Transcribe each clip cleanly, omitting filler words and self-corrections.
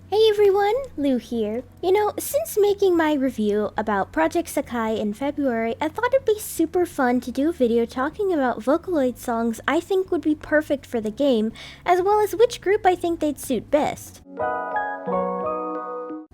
Hey everyone, Lou here. Since making my review about Project Sekai in February, I thought it'd be super fun to do a video talking about Vocaloid songs I think would be perfect for the game, as well as which group I think they'd suit best.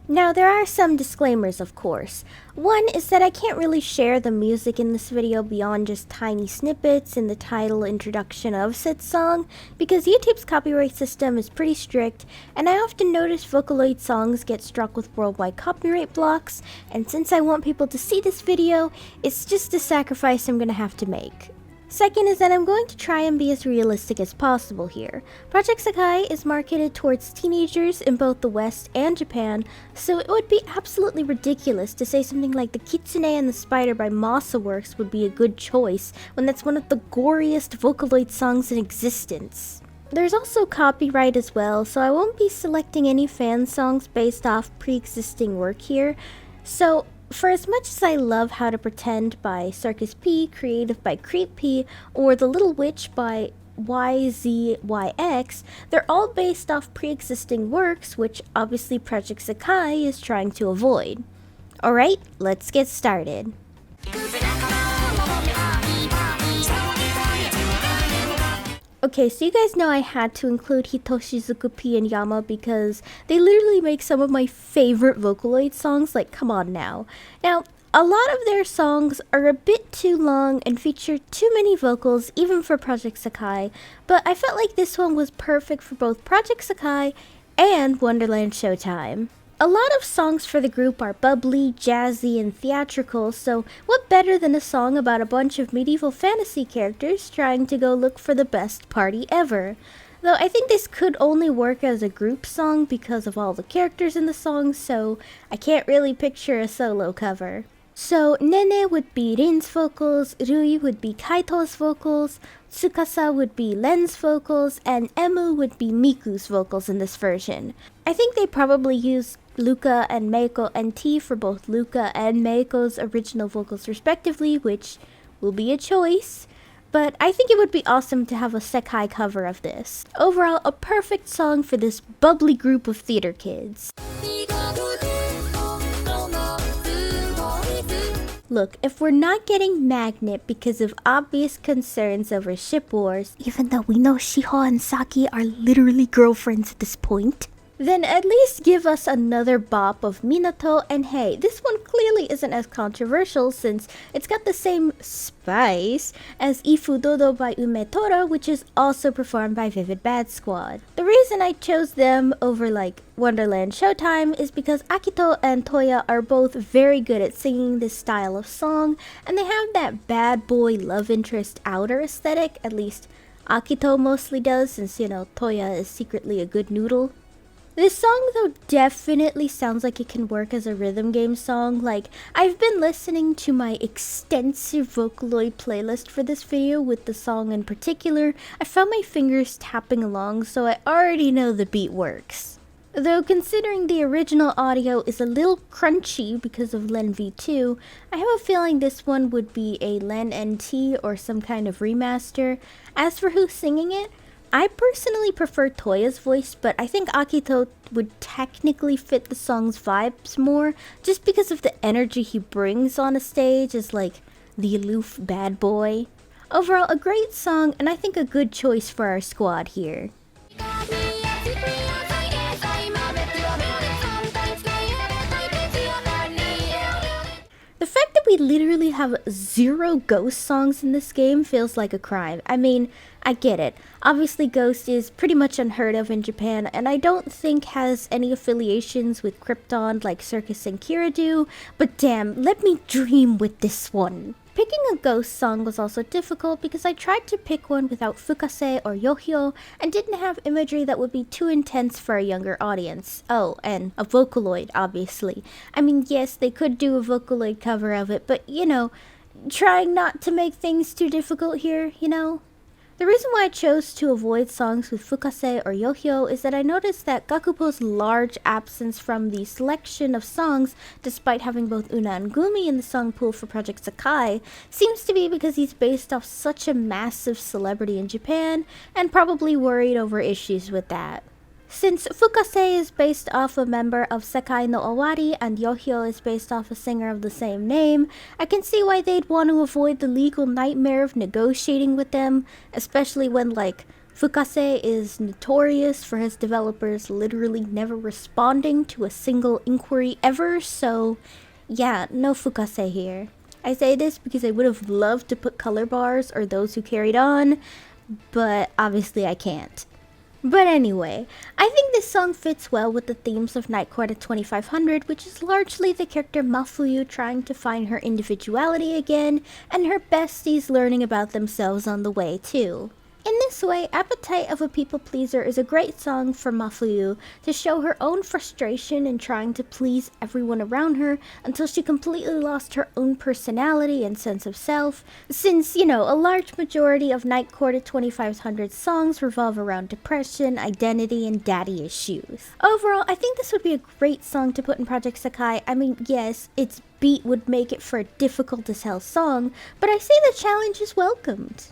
Now, there are some disclaimers, of course. One is that I can't really share the music in this video beyond just tiny snippets in the title introduction of said song, because YouTube's copyright system is pretty strict, and I often notice Vocaloid songs get struck with worldwide copyright blocks, and since I want people to see this video, it's just a sacrifice I'm gonna have to make. Second is that I'm going to try and be as realistic as possible here. Project Sekai is marketed towards teenagers in both the West and Japan, so it would be absolutely ridiculous to say something like The Kitsune and the Spider by Masa Works would be a good choice when that's one of the goriest Vocaloid songs in existence. There's also copyright as well, so I won't be selecting any fan songs based off pre-existing work here. So, for as much as I love How to Pretend by Circus P, Creative by Creep P, or The Little Witch by YZYX, they're all based off pre-existing works, which obviously Project Sekai is trying to avoid. Alright, let's get started. Okay, so you guys know I had to include Hitoshizuku P and Yama because they literally make some of my favorite Vocaloid songs, like come on now. Now, a lot of their songs are a bit too long and feature too many vocals even for Project Sekai, but I felt like this one was perfect for both Project Sekai and Wonderland Showtime. A lot of songs for the group are bubbly, jazzy, and theatrical, so what better than a song about a bunch of medieval fantasy characters trying to go look for the best party ever? Though I think this could only work as a group song because of all the characters in the song, so I can't really picture a solo cover. So Nene would be Rin's vocals, Rui would be Kaito's vocals, Tsukasa would be Len's vocals, and Emu would be Miku's vocals in this version. I think they probably used Luca and Meiko NT for both Luca and Meiko's original vocals respectively, which will be a choice, but I think it would be awesome to have a Sekai cover of this. Overall, a perfect song for this bubbly group of theater kids. Look, if we're not getting Magnet because of obvious concerns over ship wars, even though we know Shiho and Saki are literally girlfriends at this point, then at least give us another bop of Minato, and hey, this one clearly isn't as controversial since it's got the same spice as Ifudodo by Umetora, which is also performed by Vivid Bad Squad. The reason I chose them over Wonderland Showtime is because Akito and Toya are both very good at singing this style of song, and they have that bad boy love interest outer aesthetic, at least Akito mostly does since, Toya is secretly a good noodle. This song though definitely sounds like it can work as a rhythm game song. I've been listening to my extensive Vocaloid playlist for this video with the song in particular. I found my fingers tapping along, so I already know the beat works. Though considering the original audio is a little crunchy because of Len V2, I have a feeling this one would be a Len NT or some kind of remaster. As for who's singing it, I personally prefer Toya's voice, but I think Akito would technically fit the song's vibes more, just because of the energy he brings on a stage as the aloof bad boy. Overall, a great song, and I think a good choice for our squad here. The fact that we literally have 0 Ghost songs in this game feels like a crime. I mean, I get it. Obviously, Ghost is pretty much unheard of in Japan, and I don't think has any affiliations with Krypton like Circus and Kira do, but damn, let me dream with this one. Picking a Ghost song was also difficult because I tried to pick one without Fukase or Yohyo and didn't have imagery that would be too intense for a younger audience. Oh, and a Vocaloid, obviously. I mean, yes, they could do a Vocaloid cover of it, but trying not to make things too difficult here, The reason why I chose to avoid songs with Fukase or Yohyo is that I noticed that Gakupo's large absence from the selection of songs, despite having both Una and Gumi in the song pool for Project Sekai, seems to be because he's based off such a massive celebrity in Japan, and probably worried over issues with that. Since Fukase is based off a member of Sekai no Owari and Yohyo is based off a singer of the same name, I can see why they'd want to avoid the legal nightmare of negotiating with them, especially when, like, Fukase is notorious for his developers literally never responding to a single inquiry ever, so yeah, no Fukase here. I say this because I would have loved to put color bars or those who carried on, but obviously I can't. But anyway, I think this song fits well with the themes of Night Court at 2500, which is largely the character Mafuyu trying to find her individuality again, and her besties learning about themselves on the way too. In this way, Appetite of a People Pleaser is a great song for Mafuyu to show her own frustration in trying to please everyone around her until she completely lost her own personality and sense of self, since, you know, a large majority of Night Court at 2500 songs revolve around depression, identity, and daddy issues. Overall, I think this would be a great song to put in Project Sekai. I mean, yes, its beat would make it for a difficult as hell song, but I say the challenge is welcomed.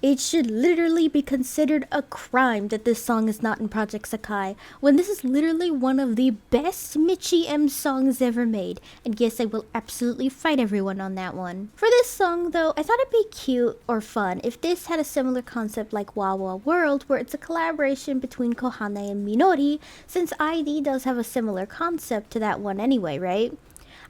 It should literally be considered a crime that this song is not in Project Sekai, when this is literally one of the best Michi M songs ever made, and yes, I will absolutely fight everyone on that one. For this song though, I thought it'd be cute or fun if this had a similar concept like Wawa World, where it's a collaboration between Kohane and Minori, since ID does have a similar concept to that one anyway, right?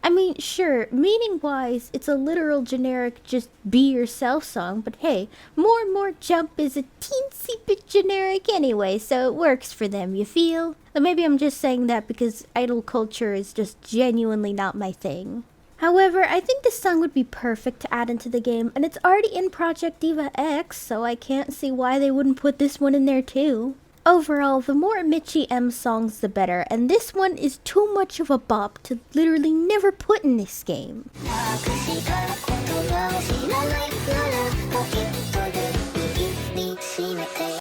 I mean, sure, meaning-wise, it's a literal generic just be yourself song, but hey, More Jump is a teensy bit generic anyway, so it works for them, you feel? Or maybe I'm just saying that because idol culture is just genuinely not my thing. However, I think this song would be perfect to add into the game, and it's already in Project Diva X, so I can't see why they wouldn't put this one in there too. Overall, the more Michi M songs the better, and this one is too much of a bop to literally never put in this game.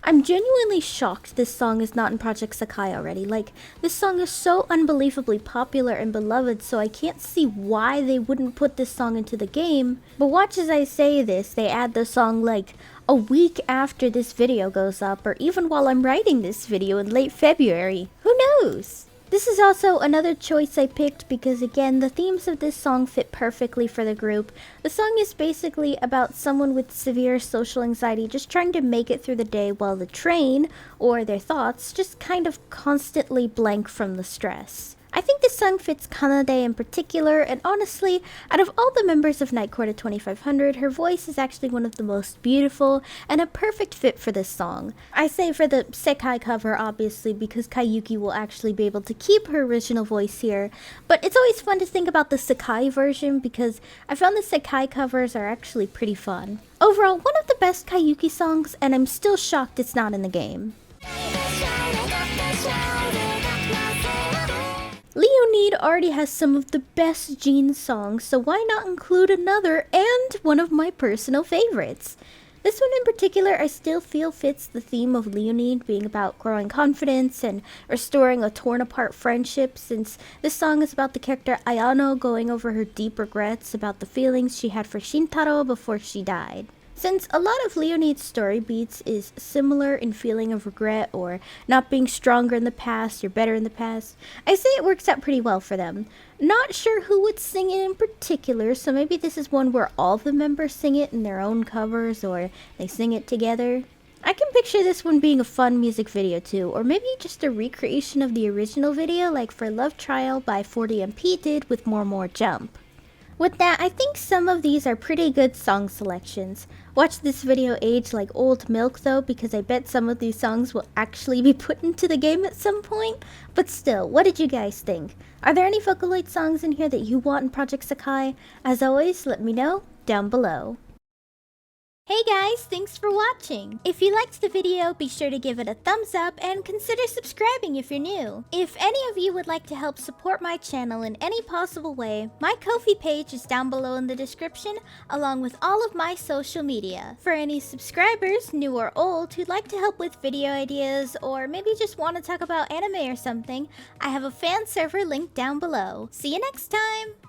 I'm genuinely shocked this song is not in Project Sekai already. Like, this song is so unbelievably popular and beloved, so I can't see why they wouldn't put this song into the game. But watch as I say this, they add the song like a week after this video goes up, or even while I'm writing this video in late February. Who knows? This is also another choice I picked because, again, the themes of this song fit perfectly for the group. The song is basically about someone with severe social anxiety just trying to make it through the day while the train, or their thoughts, just kind of constantly blank from the stress. I think this song fits Kanade in particular, and honestly, out of all the members of Night Court at 2500, her voice is actually one of the most beautiful and a perfect fit for this song. I say for the Sekai cover, obviously, because Kayuki will actually be able to keep her original voice here, but it's always fun to think about the Sekai version because I found the Sekai covers are actually pretty fun. Overall, one of the best Kayuki songs, and I'm still shocked it's not in the game. Leonid already has some of the best Jean songs, so why not include another and one of my personal favorites? This one in particular I still feel fits the theme of Leonid being about growing confidence and restoring a torn apart friendship, since this song is about the character Ayano going over her deep regrets about the feelings she had for Shintaro before she died. Since a lot of Leonid's story beats is similar in feeling of regret or not being stronger in the past or better in the past, I say it works out pretty well for them. Not sure who would sing it in particular, so maybe this is one where all the members sing it in their own covers or they sing it together. I can picture this one being a fun music video too, or maybe just a recreation of the original video like for Love Trial by 40MP did with More Jump. With that, I think some of these are pretty good song selections. Watch this video age like old milk though, because I bet some of these songs will actually be put into the game at some point. But still, what did you guys think? Are there any Vocaloid songs in here that you want in Project Sekai? As always, let me know down below. Hey guys, thanks for watching! If you liked the video, be sure to give it a thumbs up and consider subscribing if you're new. If any of you would like to help support my channel in any possible way, my Ko-fi page is down below in the description, along with all of my social media. For any subscribers, new or old, who'd like to help with video ideas, or maybe just want to talk about anime or something, I have a fan server link down below. See you next time!